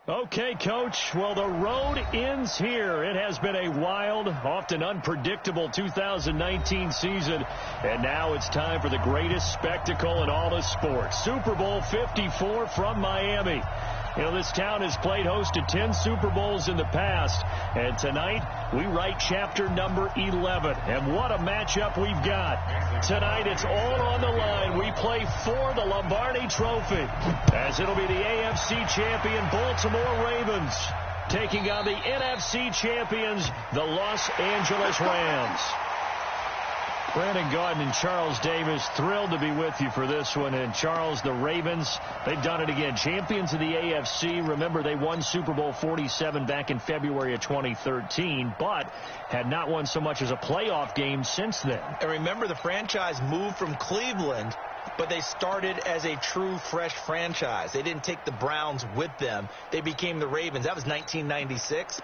Okay, Coach. Well, the road ends here. It has been a wild, often unpredictable 2019 season. And now it's time for the greatest spectacle in all of sports. Super Bowl 54 from Miami. You know, this town has played host to 10 Super Bowls in the past. And tonight, we write chapter number 11. And what a matchup we've got. Tonight, it's all on the line. We play for the Lombardi Trophy, as it'll be the AFC champion Baltimore Ravens taking on the NFC champions, the Los Angeles Rams. Brandon Gaudin and Charles Davis, thrilled to be with you for this one. And Charles, the Ravens, they've done it again. Champions of the AFC. Remember, they won Super Bowl 47 back in February of 2013, but had not won so much as a playoff game since then. And remember, the franchise moved from Cleveland, but they started as a true fresh franchise. They didn't take the Browns with them. They became the Ravens. That was 1996.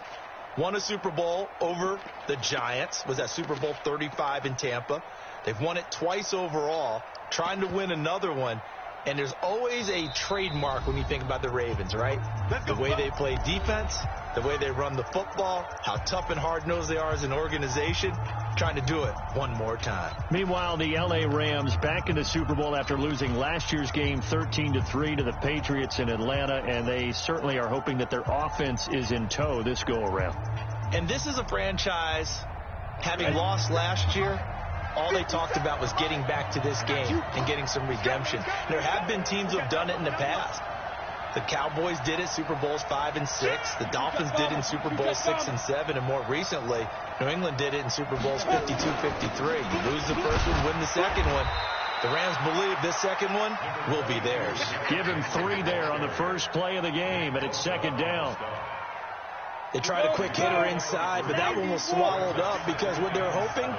Won a Super Bowl over the Giants. Was that Super Bowl 35 in Tampa. They've won it twice overall, trying to win another one. And there's always a trademark when you think about the Ravens, right? The way they play defense, the way they run the football, how tough and hard-nosed they are as an organization, trying to do it one more time. Meanwhile, the L.A. Rams back in the Super Bowl after losing last year's game 13-3 to the Patriots in Atlanta, and they certainly are hoping that their offense is in tow this go-around. And this is a franchise, having lost last year, all they talked about was getting back to this game and getting some redemption. There have been teams who have done it in the past. The Cowboys did it Super Bowls 5 and 6. The Dolphins did it in Super Bowls 6 and 7. And more recently, New England did it in Super Bowls 52-53. You lose the first one, win the second one. The Rams believe this second one will be theirs. Give him 3 there on the first play of the game, and it's second down. They tried a quick hitter inside, but that one was swallowed up because what they're hoping,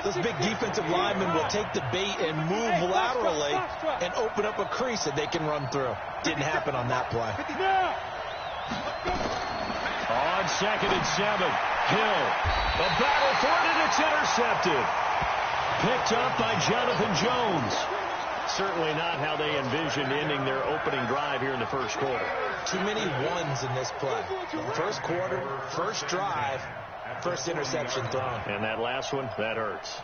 those big defensive linemen will take the bait and move laterally and open up a crease that they can run through. Didn't happen on that play. On 2nd and 7, Hill. The battle for it, and it's intercepted. Picked up by Jonathan Jones. Certainly not how they envisioned ending their opening drive here in the first quarter. Too many ones in this play. First quarter, first drive, first interception thrown. And that last one, that hurts.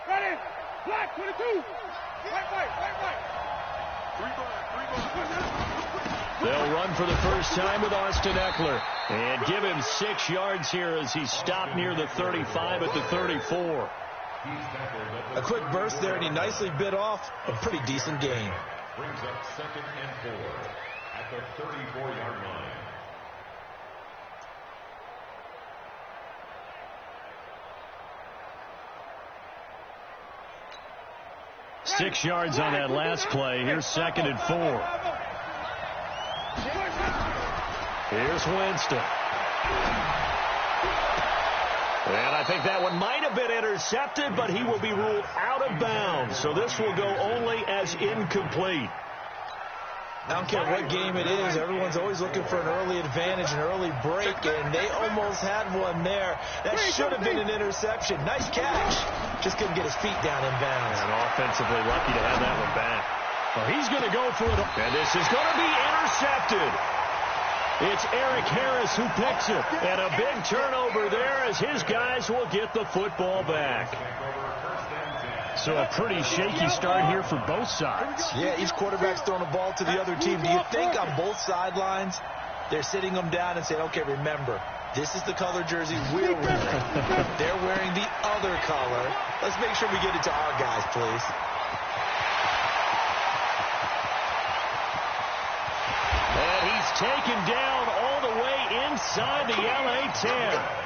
Ready, black 22. Right. 3 ball. They'll run for the first time with Austin Eckler and give him 6 yards here as he stopped near the 35 at the 34. A quick burst there, and he nicely bit off a pretty decent gain. Brings up 2nd and 4 at the 34-yard line. Six yards on that last play. Here's 2nd and 4. Here's Winston. And I think that one might have been intercepted, but he will be ruled out of bounds. So this will go only as incomplete. I don't care what game it is. Everyone's always looking for an early advantage, an early break, and they almost had one there. That should have been an interception. Nice catch. Just couldn't get his feet down in bounds. And offensively lucky to have that one back. Well, he's going to go for it. And this is going to be intercepted. It's Eric Harris who picks it. And a big turnover there as his guys will get the football back. So a pretty shaky start here for both sides. Yeah, each quarterback's throwing a ball to the other team. Do you think on both sidelines they're sitting them down and saying, okay, remember, this is the color jersey we're wearing. They're wearing the other color. Let's make sure we get it to our guys, please. And he's taken down all the way inside the LA 10.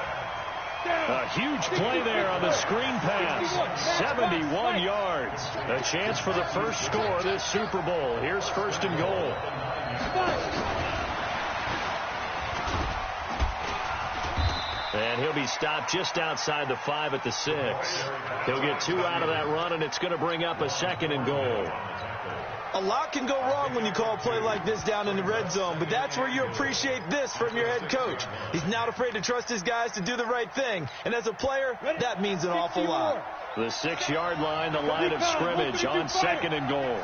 A huge play there on the screen pass. 71 yards. A chance for the first score of this Super Bowl. Here's 1st and goal. And he'll be stopped just outside the 5 at the 6. He'll get 2 out of that run, and it's going to bring up a 2nd and goal. A lot can go wrong when you call a play like this down in the red zone, but that's where you appreciate this from your head coach. He's not afraid to trust his guys to do the right thing, and as a player, that means an awful lot. The 6-yard line, the line of scrimmage on 2nd and goal.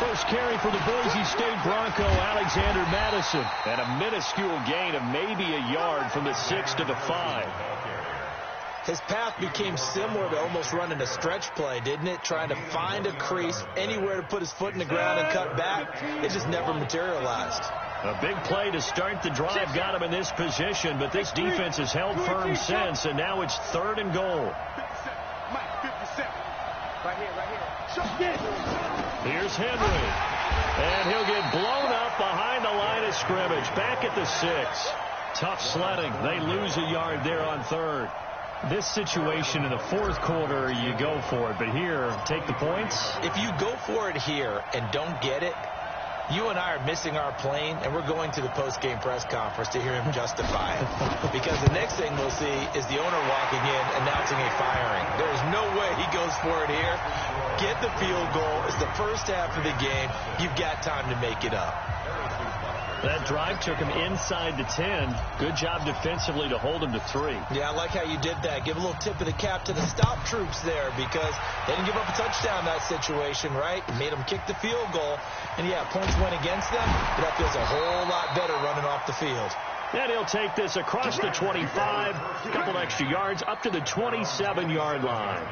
First carry for the Boise State Bronco, Alexander Madison. And a minuscule gain of maybe a yard from the 6 to the 5. His path became similar to almost running a stretch play, didn't it? Trying to find a crease, anywhere to put his foot in the ground and cut back. It just never materialized. A big play to start the drive got him in this position, but this defense has held firm since, and now it's 3rd and goal. Right here. Here's Henry, and he'll get blown up behind the line of scrimmage, back at the 6. Tough sledding. They lose a yard there on 3rd. This situation in the 4th quarter, you go for it, but here, take the points. If you go for it here and don't get it, you and I are missing our plane, and we're going to the post-game press conference to hear him justify it. Because the next thing we'll see is the owner walking in announcing a firing. There's no way he goes for it here. Get the field goal. It's the first half of the game. You've got time to make it up. That drive took him inside the 10. Good job defensively to hold him to 3. Yeah, I like how you did that. Give a little tip of the cap to the stop troops there because they didn't give up a touchdown in that situation, right? It made them kick the field goal. And, yeah, points went against them, but that feels a whole lot better running off the field. And he'll take this across the 25, a couple extra yards, up to the 27-yard line.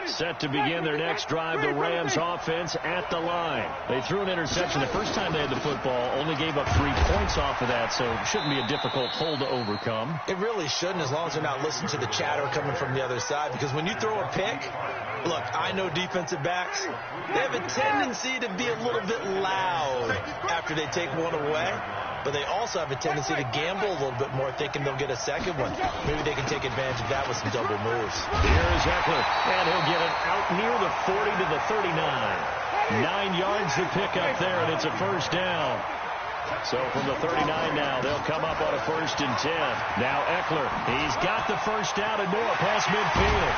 Set to begin their next drive, the Rams offense at the line. They threw an interception the first time they had the football, only gave up 3 points off of that, so it shouldn't be a difficult hole to overcome. It really shouldn't, as long as they're not listening to the chatter coming from the other side, because when you throw a pick, look, I know defensive backs, they have a tendency to be a little bit loud after they take one away. But they also have a tendency to gamble a little bit more, thinking they'll get a second one. Maybe they can take advantage of that with some double moves. Here's Eckler, and he'll get it out near the 40 to the 39. 9 yards to pick up there, and it's a first down. So from the 39 now, they'll come up on a 1st and 10. Now Eckler, he's got the first down and more past midfield.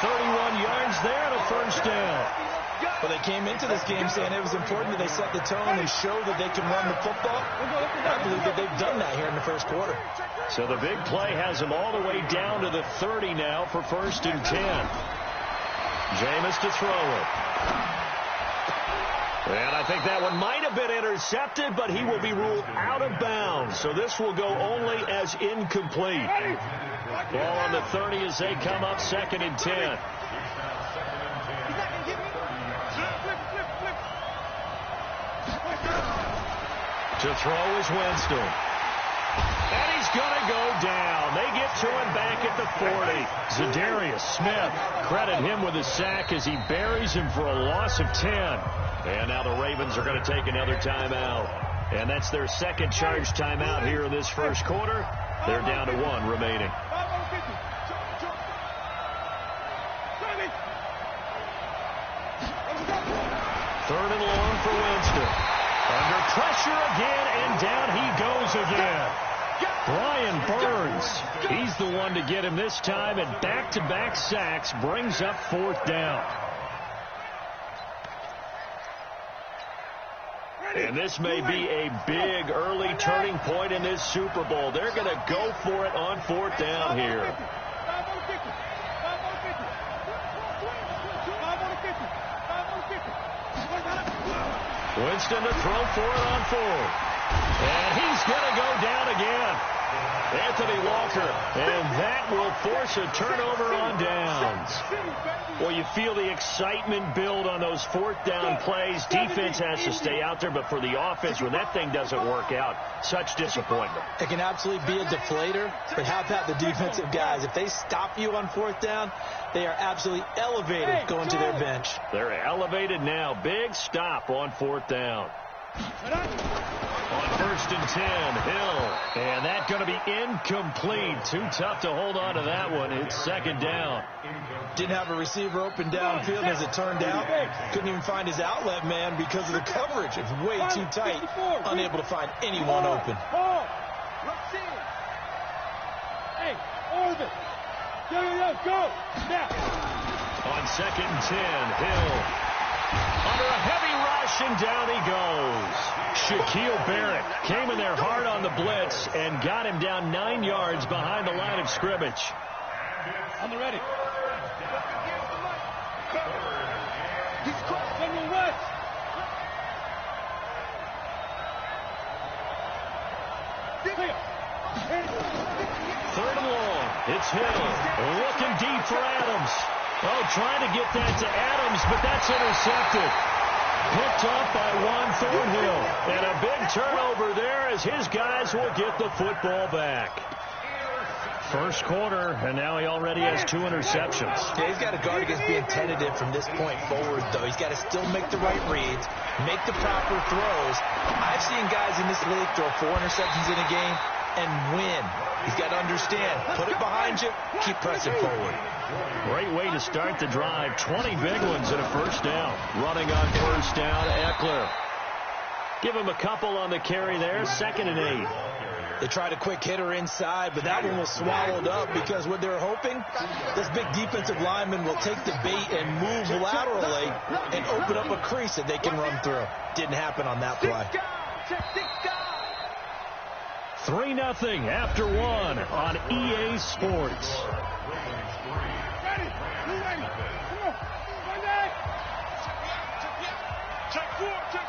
31 yards there and a first down. Well, they came into this game saying it was important that they set the tone and show that they can run the football. I believe that they've done that here in the 1st quarter. So the big play has them all the way down to the 30 now for 1st and 10. Jameis to throw it. And I think that one might have been intercepted, but he will be ruled out of bounds. So this will go only as incomplete. Ball on the 30 as they come up 2nd and 10. To throw is Winston. And he's going to go down. They get to him back at the 40. Zadarius Smith, credit him with a sack as he buries him for a loss of 10. And now the Ravens are going to take another timeout. And that's their 2nd charge timeout here in this 1st quarter. They're down to 1 remaining. 3rd and long for Winston. Under pressure again, and down he goes again. Brian Burns, he's the one to get him this time, and back-to-back sacks brings up 4th down. And this may be a big early turning point in this Super Bowl. They're going to go for it on 4th down here. Winston to throw for it on 4th. And he's going to go down again. Anthony Lonnie Walker, and that will force a turnover on downs. Well, you feel the excitement build on those fourth down plays. Defense has to stay out there, but for the offense, when that thing doesn't work out, such disappointment. It can absolutely be a deflator, but how about the defensive guys? If they stop you on fourth down, they are absolutely elevated going to their bench. They're elevated now. Big stop on fourth down. On 1st and 10, Hill. And that's going to be incomplete. Too tough to hold on to that one. It's 2nd down. Didn't have a receiver open downfield as it turned out. Couldn't even find his outlet man because of the coverage. It's way too tight. Unable to find anyone open. Hey, Orbit. Go. Now. On 2nd and 10, Hill. Under a heavy rush, and down he goes. Shaquille Barrett came in there hard on the blitz and got him down 9 yards behind the line of scrimmage. On the ready. He's crossed on the right. Third and long. It's Hill. Looking deep for Adams. Oh, trying to get that to Adams, but that's intercepted. Picked off by Juan Thornhill. And a big turnover there as his guys will get the football back. First quarter, and now he already has 2 interceptions. Yeah, he's got to guard against being tentative from this point forward, though. He's got to still make the right reads, make the proper throws. I've seen guys in this league throw 4 interceptions in a game and win. He's got to understand, put it behind you, keep pressing forward. Great way to start the drive. 20 big ones and a first down. Running on first down, Eckler. Give him a couple on the carry there. 2nd and 8. They tried a quick hitter inside, but that one was swallowed up because what they're hoping, this big defensive lineman will take the bait and move laterally and open up a crease that they can run through. Didn't happen on that play. 3-0 after 1 on EA Sports. Ready. Come on. One leg. Check 4. Check.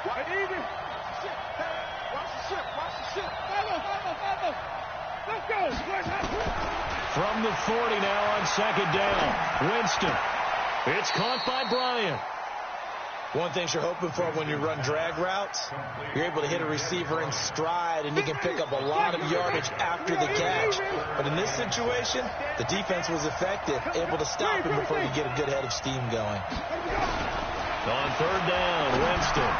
Right even. Watch the ship. Follow. Let's go. From the 40 now on 2nd down. Winston. It's caught by Bryant. One thing you're hoping for when you run drag routes, you're able to hit a receiver in stride, and you can pick up a lot of yardage after the catch. But in this situation, the defense was effective, able to stop him before he get a good head of steam going. On 3rd down, Winston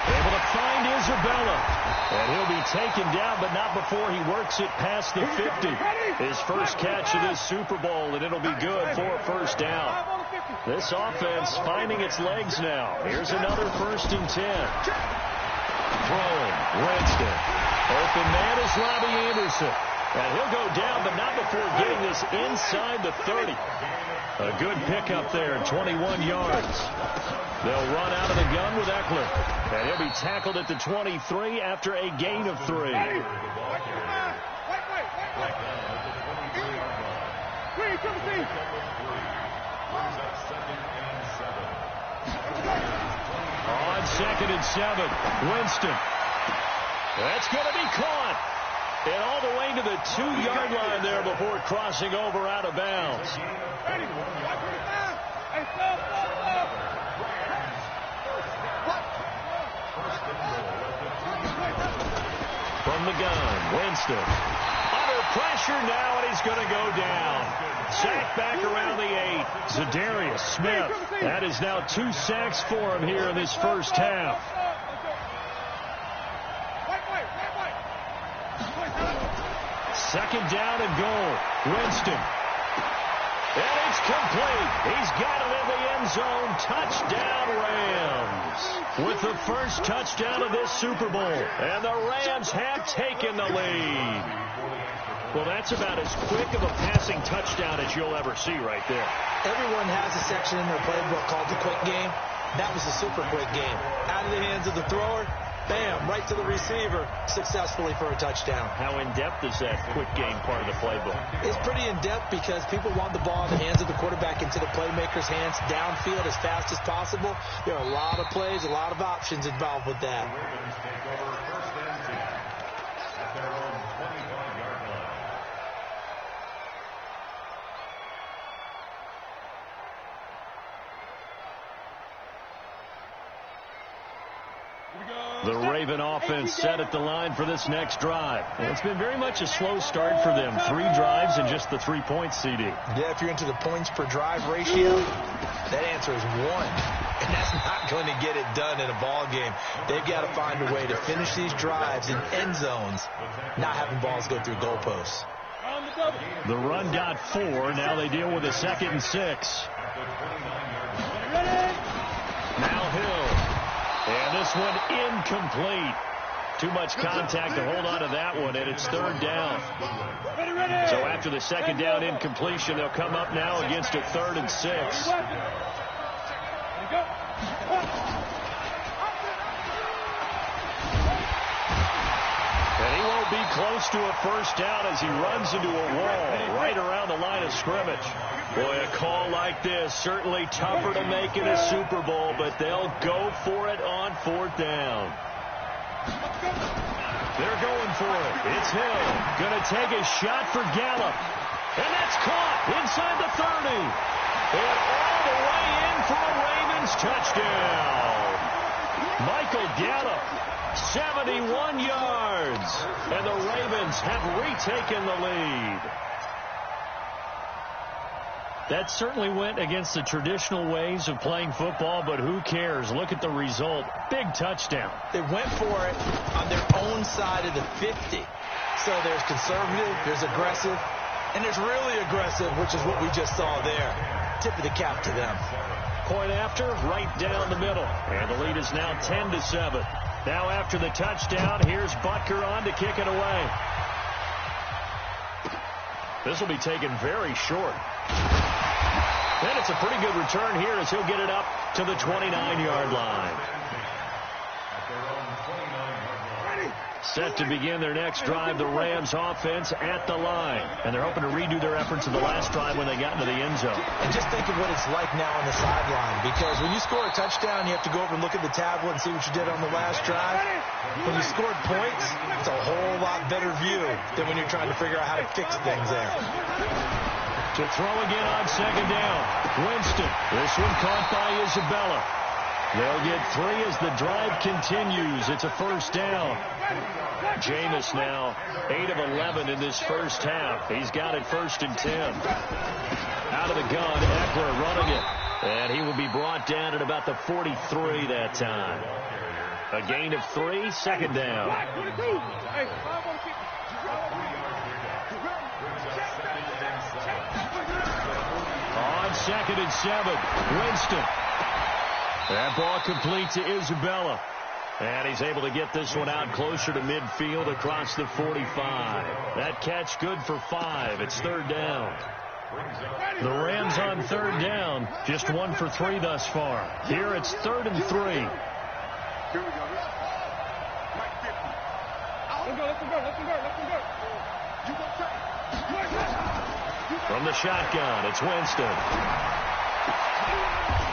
able to find Isabella. And he'll be taken down, but not before he works it past the 50. His first catch of this Super Bowl, and it'll be good for a first down. This offense finding its legs now. Here's another 1st and 10. Throwing, Winston. Open man is Robbie Anderson. And he'll go down, but not before getting this inside the 30. A good pickup there, 21 yards. They'll run out of the gun with Eckler. And he'll be tackled at the 23 after a gain of 3. On 2nd and 7, Winston. That's going to be caught. And all the way to the 2-yard line there before crossing over out of bounds. From the gun, Winston. Under pressure now, and he's going to go down. Sacked back around the 8. Zadarius Smith. That is now 2 sacks for him here in this first half. Second down and goal. Winston. And it's complete. He's got it in the end zone. Touchdown, Rams. With the first touchdown of this Super Bowl. And the Rams have taken the lead. Well, that's about as quick of a passing touchdown as you'll ever see right there. Everyone has a section in their playbook called the quick game. That was a super quick game. Out of the hands of the thrower, bam, right to the receiver, successfully for a touchdown. How in-depth is that quick game part of the playbook? It's pretty in-depth because people want the ball in the hands of the quarterback into the playmaker's hands downfield as fast as possible. There are a lot of plays, a lot of options involved with that. The Raven offense set at the line for this next drive. And it's been very much a slow start for them. 3 drives and just the 3 points, CD. Yeah, if you're into the points per drive ratio, that answer is 1. And that's not going to get it done in a ball game. They've got to find a way to finish these drives in end zones, not having balls go through goalposts. The run got 4. Now they deal with a 2nd and 6. Now Hill. And this one incomplete. Too much contact to hold on to that one, and it's 3rd down. So after the 2nd down incompletion, they'll come up now against a 3rd and 6. And he won't be close to a first down as he runs into a wall right around the line of scrimmage. Boy, a call like this, certainly tougher to make in a Super Bowl, but they'll go for it on 4th down. They're going for it. It's Hill. Going to take a shot for Gallup. And that's caught inside the 30. And all the way in for a Ravens touchdown. Michael Gallup, 71 yards. And the Ravens have retaken the lead. That certainly went against the traditional ways of playing football, but who cares? Look at the result. Big touchdown. They went for it on their own side of the 50. So there's conservative, there's aggressive, and there's really aggressive, which is what we just saw there. Tip of the cap to them. Point after, right down the middle. And the lead is now 10-7. Now after the touchdown, here's Butker on to kick it away. This will be taken very short. And it's a pretty good return here as he'll get it up to the 29-yard line. Set to begin their next drive, the Rams offense at the line. And they're hoping to redo their efforts of the last drive when they got into the end zone. And just think of what it's like now on the sideline. Because when you score a touchdown, you have to go over and look at the tablet and see what you did on the last drive. When you scored points, it's a whole lot better view than when you're trying to figure out how to fix things there. To throw again on 2nd down. Winston. This one caught by Isabella. They'll get 3 as the drive continues. It's a first down. Jameis now 8 of 11 in this first half. He's got it 1st and 10. Out of the gun, Eckler running it. And he will be brought down at about the 43 that time. A gain of 3, 2nd down. On 2nd and 7, Winston. That ball complete to Isabella. And he's able to get this one out closer to midfield across the 45. That catch good for 5. It's 3rd down. The Rams on 3rd down. Just 1 for 3 thus far. Here it's 3rd and 3. Here we go. Let them go. From the shotgun, it's Winston.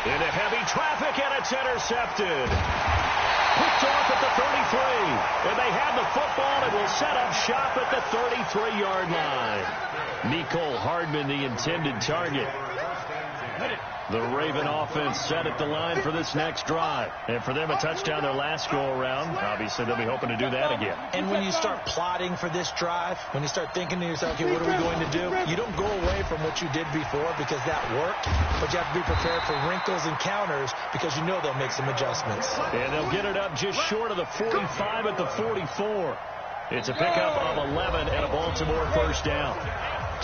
Into heavy traffic, and it's intercepted. Picked off at the 33. And they have the football and will set up shop at the 33-yard line. Mecole Hardman, the intended target. The Raven offense set at the line for this next drive. And for them, a touchdown their last go-around. Obviously, they'll be hoping to do that again. And when you start plotting for this drive, when you start thinking to yourself, okay, what are we going to do? You don't go away from what you did before because that worked. But you have to be prepared for wrinkles and counters because you know they'll make some adjustments. And they'll get it up just short of the 45 at the 44. It's a pickup of 11 and a Baltimore first down.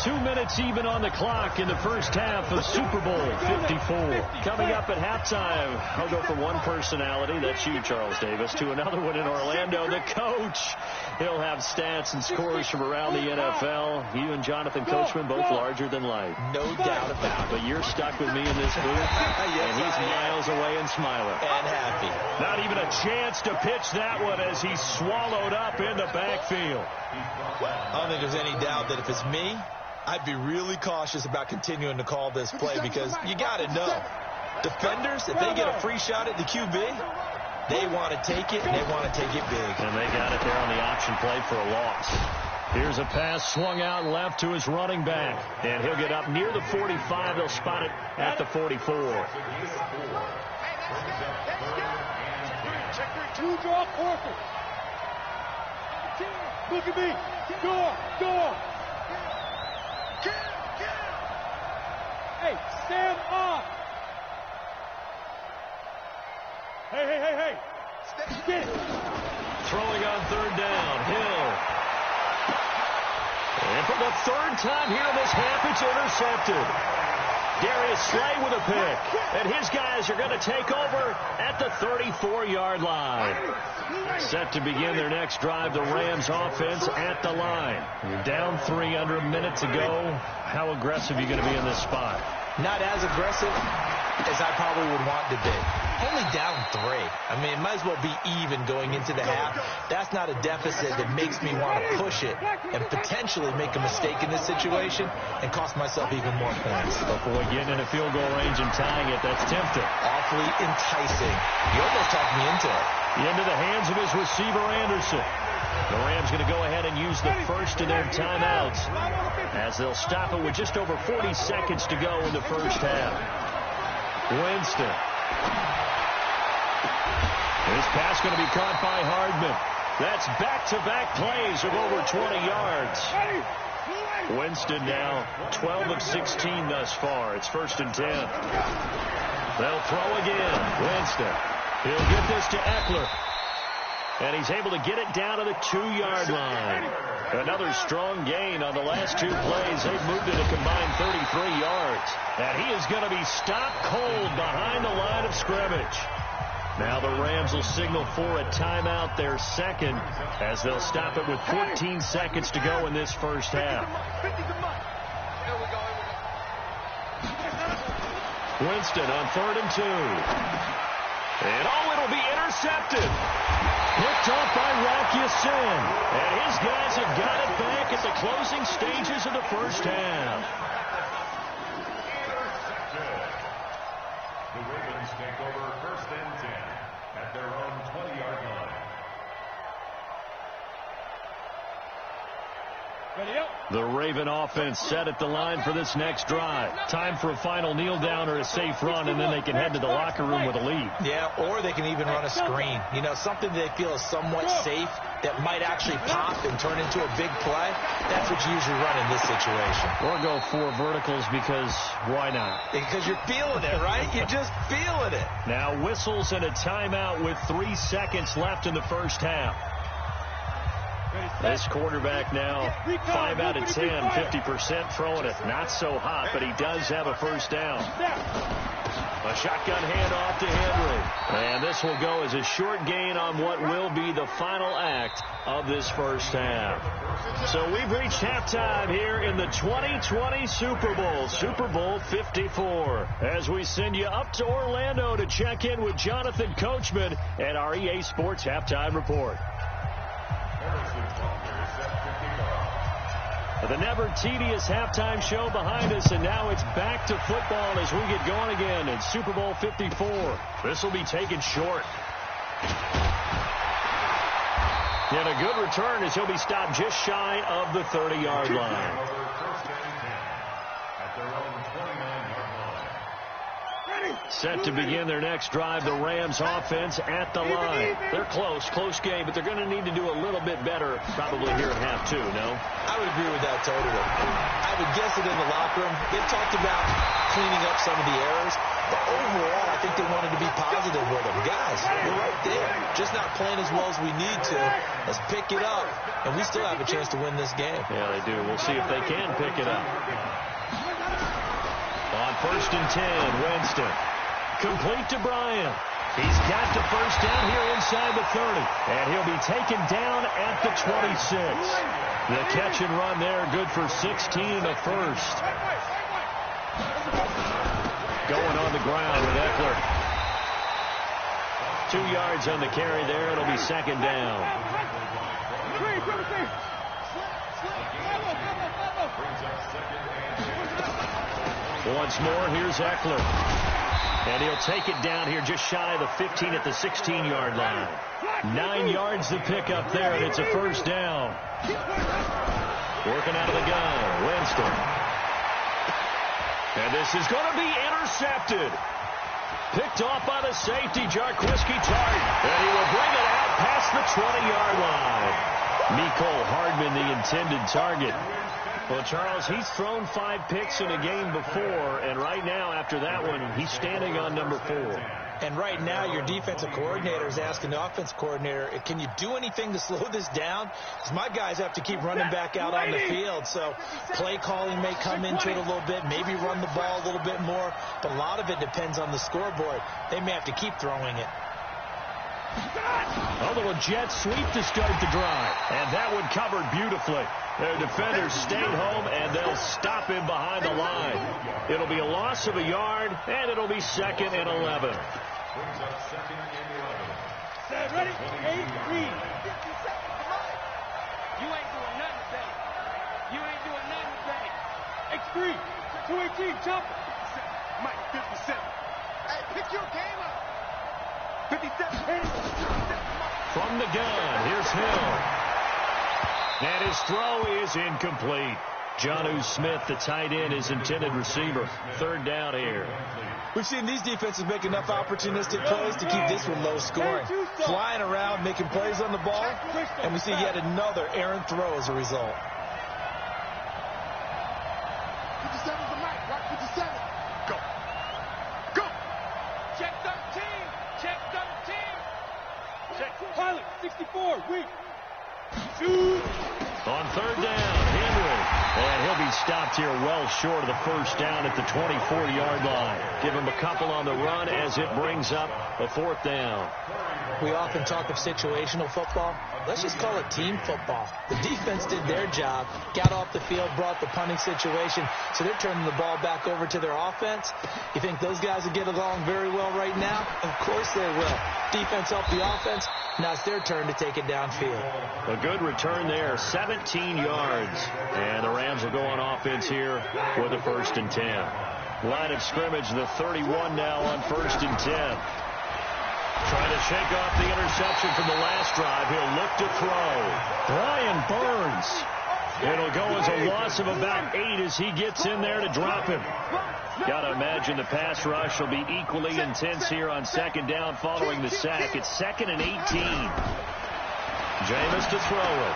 2 minutes even on the clock in the first half of Super Bowl 54. Coming up at halftime, I'll go from one personality, that's you, Charles Davis, to another one in Orlando, the coach. He'll have stats and scores from around the NFL. You and Jonathan Coachman, both larger than life. No doubt about it. But you're stuck with me in this booth, and he's miles away and smiling. And happy. Not even a chance to pitch that one as he's swallowed up in the backfield. I don't think there's any doubt that if it's me, I'd be really cautious about continuing to call this play because you got to know. Defenders, if they get a free shot at the QB, they want to take it, and they want to take it big. And they got it there on the option play for a loss. Here's a pass swung out left to his running back. And he'll get up near the 45. They'll spot it at the 44. Two draw courses. Look at me. Door. Hey, stand up. Hey. Get it. Throwing on third down. Hill. And for the third time here this half, it's intercepted. Darius Slay with a pick. And his guys are going to take over at the 34-yard line. Set to begin their next drive, the Rams offense at the line. You're down 3 under a minute to go. How aggressive are you going to be in this spot? Not as aggressive as I probably would want to be. Only down 3. I mean, it might as well be even going into the half. That's not a deficit that makes me want to push it and potentially make a mistake in this situation and cost myself even more points. But boy, getting in a field goal range and tying it, that's tempting. Awfully enticing. You almost talked me into it. Into the hands of his receiver, Anderson. The Rams going to go ahead and use the first of their timeouts as they'll stop it with just over 40 seconds to go in the first half. Winston. This pass going to be caught by Hardman. That's back-to-back plays of over 20 yards. Winston now 12 of 16 thus far. It's 1st and 10. They'll throw again. Winston. He'll get this to Eckler. And he's able to get it down to the 2-yard line. Another strong gain on the last 2 plays. They've moved it a combined 33 yards. And he is going to be stopped cold behind the line of scrimmage. Now the Rams will signal for a timeout, their second, as they'll stop it with 14 seconds to go in this first half. Winston on 3rd and 2. And it'll be intercepted. Picked off by Rock Ya-Sin. And his guys have got it back at the closing stages of the first half. The Ravens take over 1st and 10 at their own 20-yard line. The Raven offense set at the line for this next drive. Time for a final kneel down or a safe run, and then they can head to the locker room with a lead. Yeah, or they can even run a screen. You know, something they feel is somewhat safe that might actually pop and turn into a big play. That's what you usually run in this situation. Or go 4 verticals because why not? Because you're feeling it, right? You're just feeling it. Now whistles and a timeout with 3 seconds left in the first half. This quarterback now 5 out of 10, 50% throwing it. Not so hot, but he does have a first down. A shotgun handoff to Henry. And this will go as a short gain on what will be the final act of this first half. So we've reached halftime here in the 2020 Super Bowl, Super Bowl 54. As we send you up to Orlando to check in with Jonathan Coachman at our EA Sports Halftime Report. The never tedious halftime show behind us, and now it's back to football as we get going again in Super Bowl 54. This will be taken short. And a good return as he'll be stopped just shy of the 30-yard line. Set to begin their next drive, the Rams offense at the line. They're close game, but they're going to need to do a little bit better probably here at half 2, no? I would agree with that totally. I would guess it in the locker room. They talked about cleaning up some of the errors, but overall, I think they wanted to be positive with them. Guys, we're right there. Just not playing as well as we need to. Let's pick it up, and we still have a chance to win this game. Yeah, they do. We'll see if they can pick it up. On 1st and 10, Winston. Complete to Bryant. He's got the first down here inside the 30. And he'll be taken down at the 26. The catch and run there, good for 16 and a first. Going on the ground with Eckler. 2 yards on the carry there. It'll be 2nd down. Once more, here's Eckler. And he'll take it down here just shy of the 15 at the 16-yard line. 9 yards to pick up there, and it's a first down. Working out of the gun, Winston. And this is going to be intercepted. Picked off by the safety, Jarquiski Tart. And he will bring it out past the 20-yard line. Mecole Hardman, the intended target. Well, Charles, he's thrown 5 picks in a game before, and right now, after that one, he's standing on number 4. And right now, your defensive coordinator is asking the offense coordinator, can you do anything to slow this down? Because my guys have to keep running back out on the field. So play calling may come into it a little bit, maybe run the ball a little bit more. But a lot of it depends on the scoreboard. They may have to keep throwing it. A little jet sweep to start the drive. And that one covered beautifully. Their defenders stayed home, and they'll stop him behind the line. It'll be a loss of a yard, and it'll be 2nd and 11. Set, ready, 8, read. You ain't doing nothing today. You ain't doing nothing today. X3, 218, jump. Mike, 57. Hey, pick your game up. 57. From the gun, here's Hill. And his throw is incomplete. Jonnu Smith, the tight end, his intended receiver. 3rd down here. We've seen these defenses make enough opportunistic plays to keep this one low scoring. Flying around, making plays on the ball, and we see yet another errant throw as a result. 57's the mic, right? 57. Go. Go. Check 13. Check 13. Check, pilot, 64, weak. Shoot. On 3rd down, Henry. And he'll be stopped here well short of the 1st down at the 24-yard line. Give him a couple on the run as it brings up a 4th down. We often talk of situational football. Let's just call it team football. The defense did their job, got off the field, brought the punting situation, so they're turning the ball back over to their offense. You think those guys will get along very well right now? Of course they will. Defense helped the offense. Now it's their turn to take it downfield. A good return there, 17 yards. And the Rams will go on offense here with a 1st and 10. Line of scrimmage, the 31 now on 1st and 10. Trying to shake off the interception from the last drive. He'll look to throw. Brian Burns. It'll go as a loss of about 8 as he gets in there to drop him. Got to imagine the pass rush will be equally intense here on 2nd down following the sack. It's 2nd and 18. Jameis to throw it.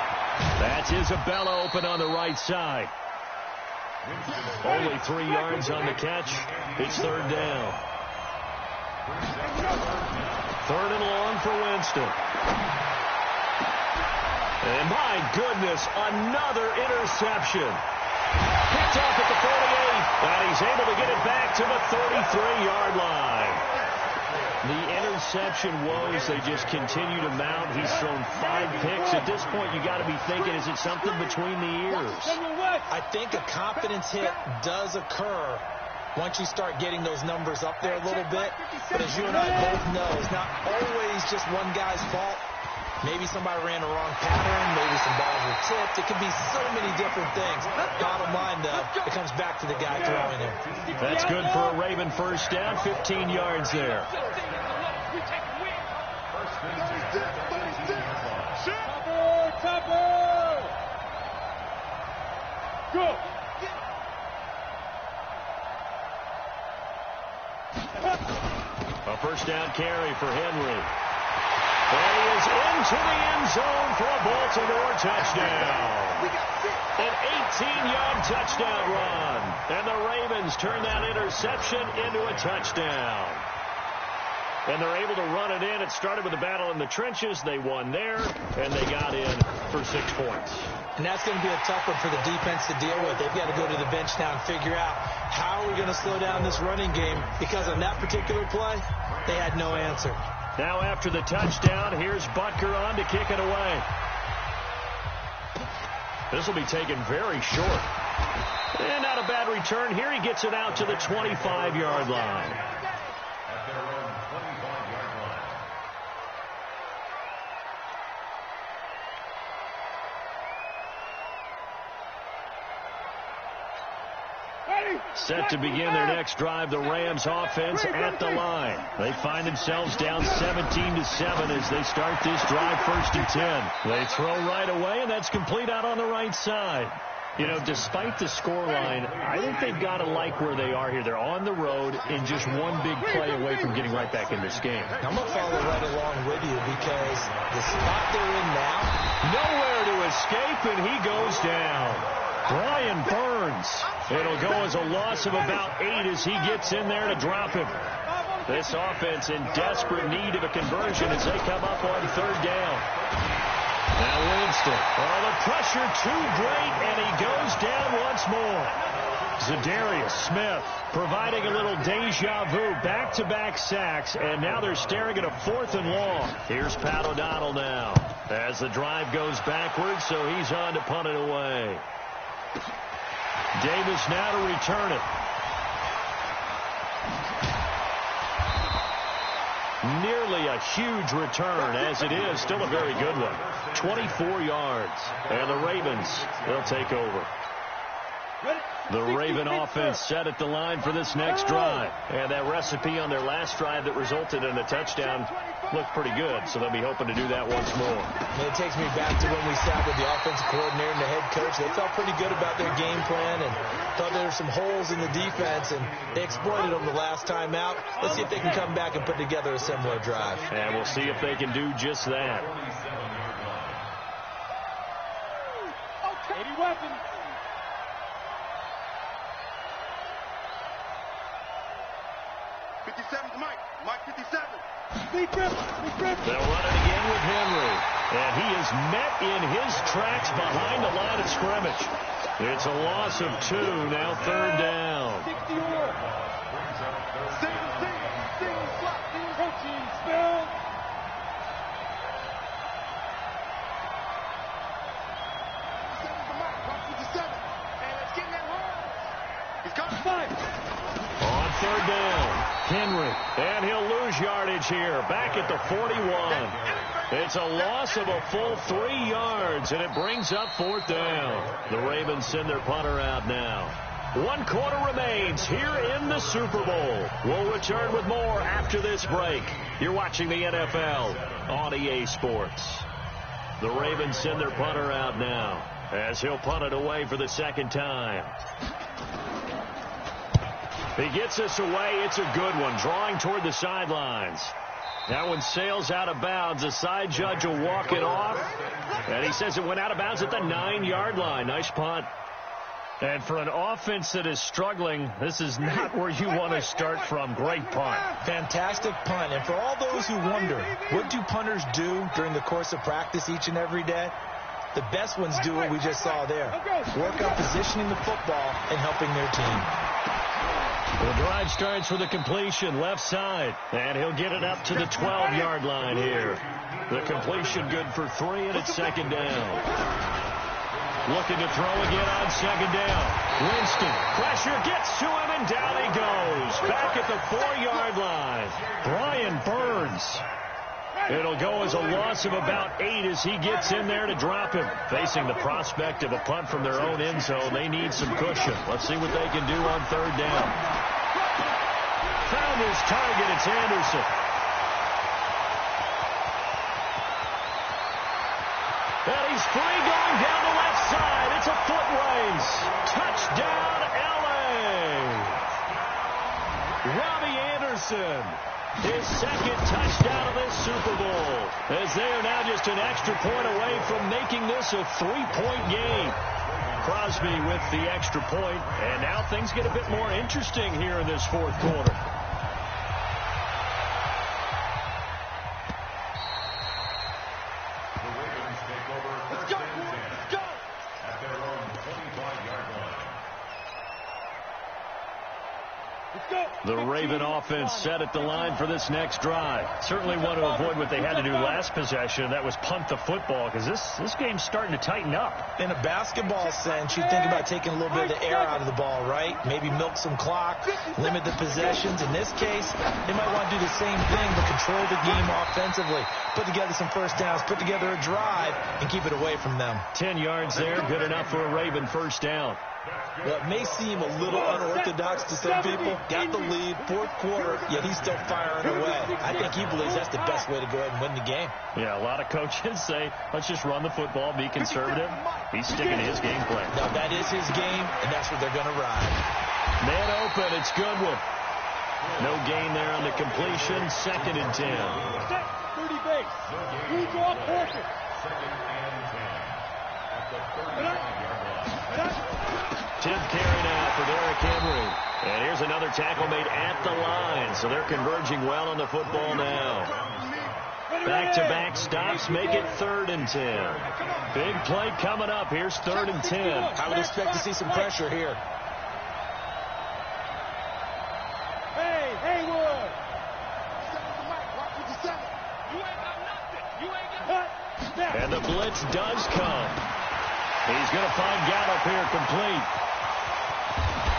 That's Isabella open on the right side. Only 3 yards on the catch. It's 3rd down. 3rd and long for Winston. And my goodness, another interception. Picked off at the 48, and he's able to get it back to the 33-yard line. The interception woes, they just continue to mount. He's thrown 5 picks. At this point, you got to be thinking, is it something between the ears? I think a confidence hit does occur once you start getting those numbers up there a little bit. But as you and I both know, it's not always just one guy's fault. Maybe somebody ran the wrong pattern. Maybe some balls were tipped. It could be so many different things. Bottom line, though, it comes back to the guy throwing it. That's good for a Raven 1st down, 15 yards there. Topper! Go! A 1st down carry for Henry. And he is into the end zone for a Baltimore touchdown. An 18-yard touchdown run. And the Ravens turn that interception into a touchdown. And they're able to run it in. It started with a battle in the trenches. They won there, and they got in for 6 points. And that's going to be a tough one for the defense to deal with. They've got to go to the bench now and figure out how are we going to slow down this running game, because on that particular play, they had no answer. Now after the touchdown, here's Butker on to kick it away. This will be taken very short. And not a bad return here. He gets it out to the 25-yard line. Set to begin their next drive, the Rams offense at the line. They find themselves down 17-7 as they start this drive 1st and 10. They throw right away, and that's complete out on the right side. You know, despite the scoreline, I think they've got to like where they are here. They're on the road and just one big play away from getting right back in this game. I'm going to follow right along with you because the spot they're in now, nowhere to escape, and he goes down. Brian Burns. It'll go as a loss of about 8 as he gets in there to drop him. This offense in desperate need of a conversion as they come up on 3rd down. Now Winston. Oh, the pressure too great, and he goes down once more. Zadarius Smith providing a little deja vu, back-to-back sacks, and now they're staring at a 4th and long. Here's Pat O'Donnell now as the drive goes backwards, so he's on to punt it away. Davis now to return it. Nearly a huge return, as it is still a very good one. 24 yards, and the Ravens, they'll take over. The Raven offense set at the line for this next drive. And that recipe on their last drive that resulted in a touchdown looked pretty good, so they'll be hoping to do that once more. And it takes me back to when we sat with the offensive coordinator and the head coach. They felt pretty good about their game plan and thought there were some holes in the defense, and they exploited them the last time out. Let's see if they can come back and put together a similar drive. And we'll see if they can do just that. 80 weapons. Mike 57. They'll run it again with Henry. And he is met in his tracks behind the line of scrimmage. It's a loss of 2, now 3rd down. 61. Single slot. Coaching spell. On 3rd down, Henry, and he'll lose yardage here, back at the 41. It's a loss of a full 3 yards, and it brings up 4th down. The Ravens send their punter out now. 1 quarter remains here in the Super Bowl. We'll return with more after this break. You're watching the NFL on EA Sports. The Ravens send their punter out now as he'll punt it away for the 2nd time. He gets us away. It's a good one, drawing toward the sidelines. That one sails out of bounds. The side judge will walk it off, and he says it went out of bounds at the 9-yard line. Nice punt. And for an offense that is struggling, this is not where you want to start from. Great punt. Fantastic punt. And for all those who wonder, what do punters do during the course of practice each and every day? The best ones do what we just saw there. Work on positioning the football and helping their team. The drive starts with a completion left side, and he'll get it up to the 12-yard line here. The completion good for 3, and it's 2nd down. Looking to throw again on 2nd down. Winston, pressure gets to him, and down he goes. Back at the 4-yard line. Brian Burns. It'll go as a loss of about 8 as he gets in there to drop him. Facing the prospect of a punt from their own end zone, they need some cushion. Let's see what they can do on 3rd down. Found his target. It's Anderson. And he's free going down the left side. It's a foot race. Touchdown, L.A. Robbie Anderson. His 2nd touchdown of this Super Bowl, as they are now just an extra point away from making this a 3-point game. Crosby with the extra point, and now things get a bit more interesting here in this 4th quarter. The Ravens take over 1st and 10 at their own 25-yard line. The Raven offense set at the line for this next drive. Certainly want to avoid what they had to do last possession. That was punt the football, because this game's starting to tighten up. In a basketball sense, you think about taking a little bit of the air out of the ball, right? Maybe milk some clock, limit the possessions. In this case, they might want to do the same thing, but control the game offensively. Put together some first downs, put together a drive, and keep it away from them. 10 yards there, good enough for a Raven 1st down. Well, it may seem a little unorthodox to some people. Got the lead, fourth quarter, yet he's still firing away. I think he believes that's the best way to go ahead and win the game. Yeah, a lot of coaches say, let's just run the football, be conservative. He's sticking to his game plan. No, that is his game, and that's what they're going to ride. Man open, it's Goodwin. No gain there on the completion, 2nd and 10. 30 base. Who's off perfect? 2nd and 10. At the 35-yard line. 10th carry now for Derrick Henry. And here's another tackle made at the line. So they're converging well on the football now. Back-to-back stops make it 3rd and 10. Big play coming up. Here's 3rd and 10. I would expect to see some pressure here. Hey, Haywood. You ain't got nothing. You ain't got nothing. And the blitz does come. He's going to find Gallup here complete.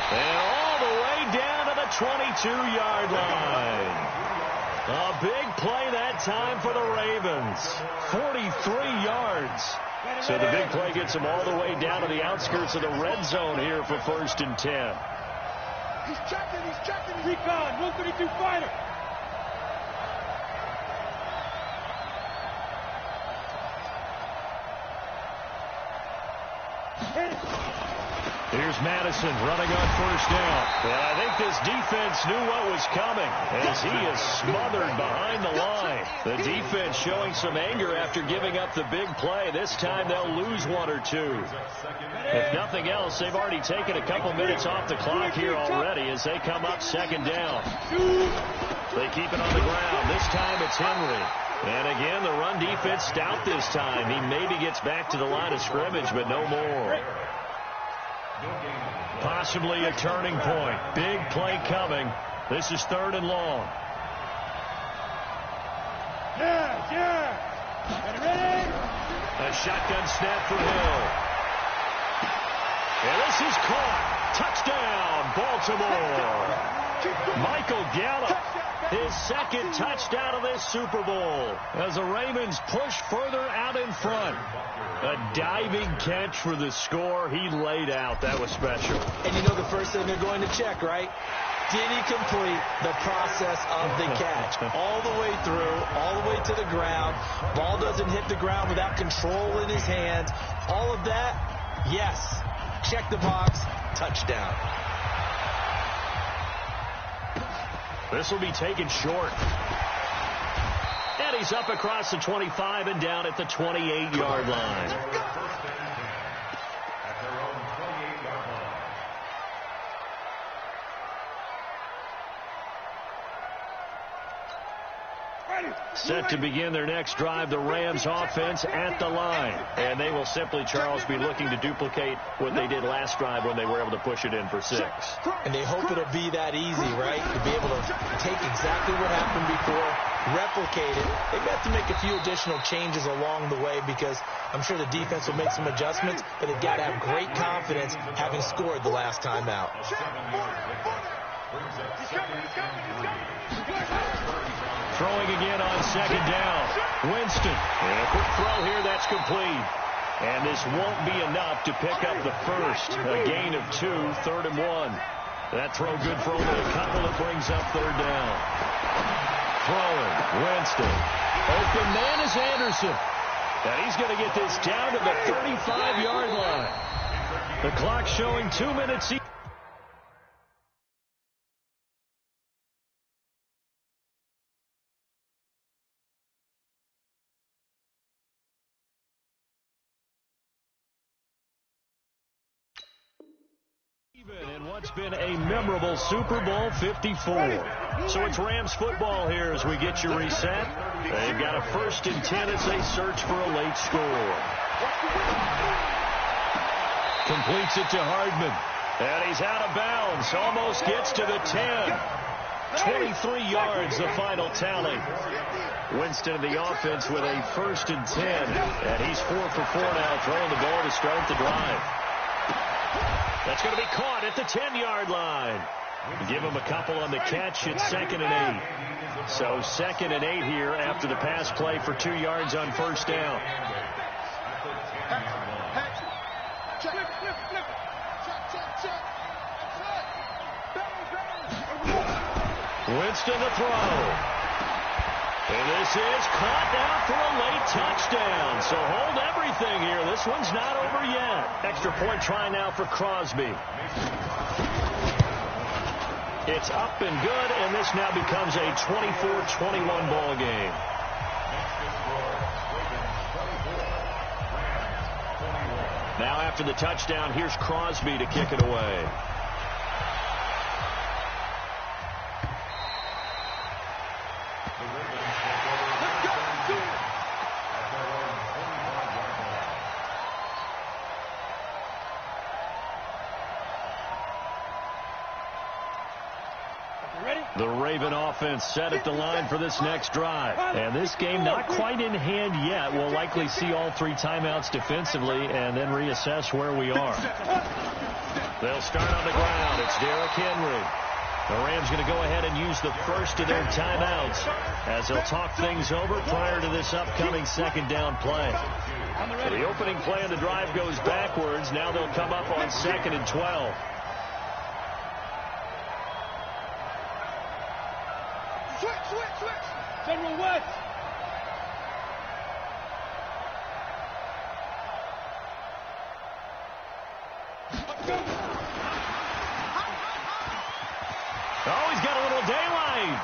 And all the way down to the 22-yard line. A big play that time for the Ravens. 43 yards. So the big play gets them all the way down to the outskirts of the red zone here for 1st and 10. He's checking. Recon, 132 fighter. Here's Madison running on 1st down. And I think this defense knew what was coming as he is smothered behind the line. The defense showing some anger after giving up the big play. This time they'll lose 1 or 2. If nothing else, they've already taken a couple minutes off the clock here already as they come up 2nd down. They keep it on the ground. This time it's Henry. And again, the run defense stout this time. He maybe gets back to the line of scrimmage, but no more. Possibly a turning point. Big play coming. This is 3rd and long. Yeah. Ready? A shotgun snap for Hill. And this is caught. Touchdown, Baltimore. Michael Gallup, his 2nd touchdown of this Super Bowl as the Ravens push further out in front. A diving catch for the score. He laid out. That was special. And you know the first thing they're going to check, right? Did he complete the process of the catch? All the way through, all the way to the ground. Ball doesn't hit the ground without control in his hands. All of that, yes. Check the box. Touchdown. This will be taken short. And he's up across the 25 and down at the 28-yard line. At their own 28-yard line. Set to begin their next drive, the Rams offense at the line. And they will simply, Charles, be looking to duplicate what they did last drive when they were able to push it in for 6. And they hope it'll be that easy, right? To be able to take exactly what happened before, replicate it. They've got to make a few additional changes along the way because I'm sure the defense will make some adjustments, but they've got to have great confidence having scored the last time out. Throwing again on 2nd down. Winston. And a quick throw here that's complete. And this won't be enough to pick up the first. A gain of 2, 3rd and 1. That throw good for only a couple. It brings up 3rd down. Throwing. Winston. Open man is Anderson. And he's going to get this down to the 35-yard line. The clock showing 2 minutes each. In what's been a memorable Super Bowl 54. So it's Rams football here as we get you reset. They've got a 1st and 10 as they search for a late score. Completes it to Hardman. And he's out of bounds. Almost gets to the 10. 23 yards, the final tally. Winston, the offense, with a 1st and 10. And he's 4 for 4 now, throwing the ball to start the drive. That's going to be caught at the 10-yard line. Give him a couple on the catch. It's 2nd and 8. So 2nd and 8 here after the pass play for 2 yards on 1st down. Winston to throw. And this is caught down for a late touchdown. So hold everything here. This one's not over yet. Extra point try now for Crosby. It's up and good, and this now becomes a 24-21 ball game. Now after the touchdown, here's Crosby to kick it away. The Raven offense set at the line for this next drive. And this game not quite in hand yet. We'll likely see all three timeouts defensively and then reassess where we are. They'll start on the ground. It's Derrick Henry. The Rams going to go ahead and use the first of their timeouts as they'll talk things over prior to this upcoming second down play. So the opening play of the drive goes backwards. Now they'll come up on 2nd and 12. Switch. General West. Oh, he's got a little daylight.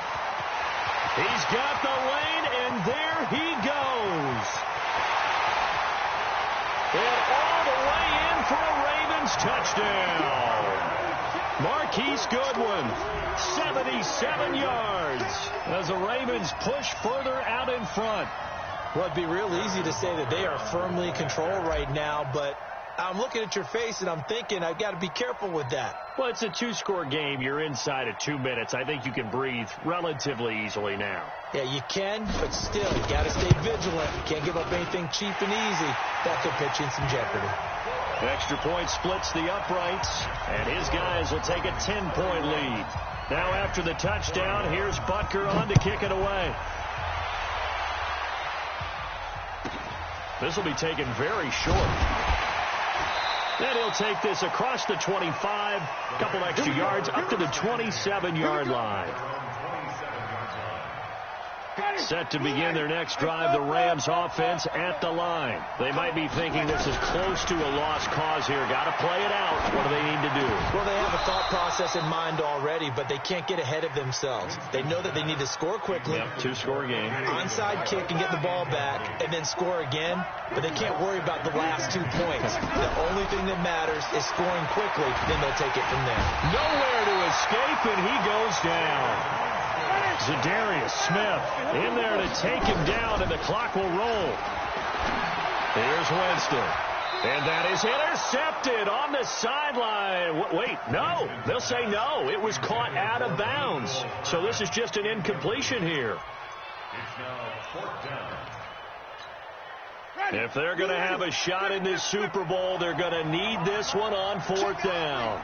He's got the lane, and there he goes. And all the way in for a Ravens touchdown. Marquise Goodwin, 77 yards, as the Ravens push further out in front. Well, it'd be real easy to say that they are firmly in control right now, but I'm looking at your face and I'm thinking I've got to be careful with that. Well, it's a two-score game. You're inside of 2 minutes. I think you can breathe relatively easily now. Yeah, you can, but still, you got to stay vigilant. You can't give up anything cheap and easy. That could put you in some jeopardy. Extra point splits the uprights, and his guys will take a 10-point lead. Now after the touchdown, here's Butker on to kick it away. This will be taken very short. Then he'll take this across the 25, a couple extra yards, up to the 27-yard line. Set to begin their next drive, the Rams offense at the line. They might be thinking this is close to a lost cause here. Got to play it out. What do they need to do? Well, they have a thought process in mind already, but they can't get ahead of themselves. They know that they need to score quickly. Yep, two-score game. Onside kick and get the ball back and then score again, but they can't worry about the last 2 points. The only thing that matters is scoring quickly, then they'll take it from there. Nowhere to escape, and he goes down. Zadarius Smith in there to take him down, and the clock will roll. Here's Winston. And that is intercepted on the sideline. Wait, no. They'll say no. It was caught out of bounds. So this is just an incompletion here. It's now 4th down. If they're going to have a shot in this Super Bowl, they're going to need this one on 4th down.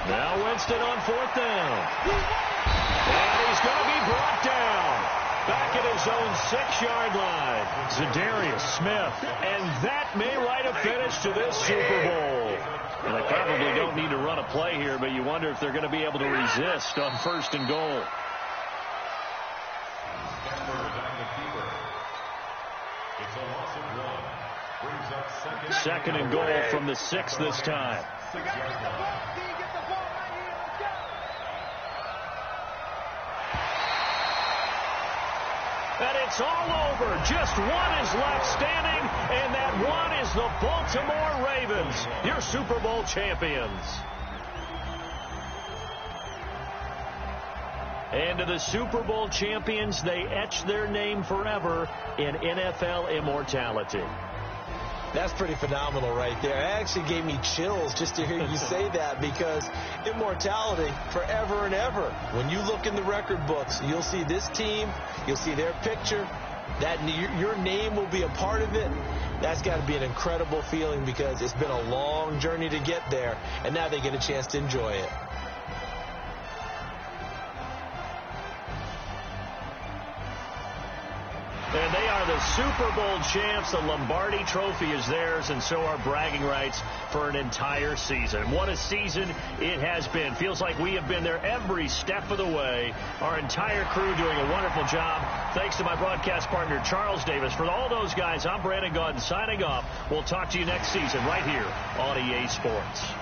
Now Winston on 4th down. And he's going to be brought down. Back at his own 6-yard line. Zadarius Smith. And that may write a finish to this Super Bowl. And they probably don't need to run a play here, but you wonder if they're going to be able to resist on 1st and goal. It's a loss of 1. Brings up 2nd and goal from the 6 this time. 6-yard line. And it's all over. Just one is left standing, and that one is the Baltimore Ravens, your Super Bowl champions. And to the Super Bowl champions, they etch their name forever in NFL immortality. That's pretty phenomenal right there. It actually gave me chills just to hear you say that, because immortality forever and ever. When you look in the record books, you'll see this team, you'll see their picture, that your name will be a part of it. That's got to be an incredible feeling, because it's been a long journey to get there, and now they get a chance to enjoy it. And they are the Super Bowl champs. The Lombardi Trophy is theirs, and so are bragging rights for an entire season. What a season it has been. Feels like we have been there every step of the way. Our entire crew doing a wonderful job. Thanks to my broadcast partner, Charles Davis. For all those guys, I'm Brandon Gaudin signing off. We'll talk to you next season right here on EA Sports.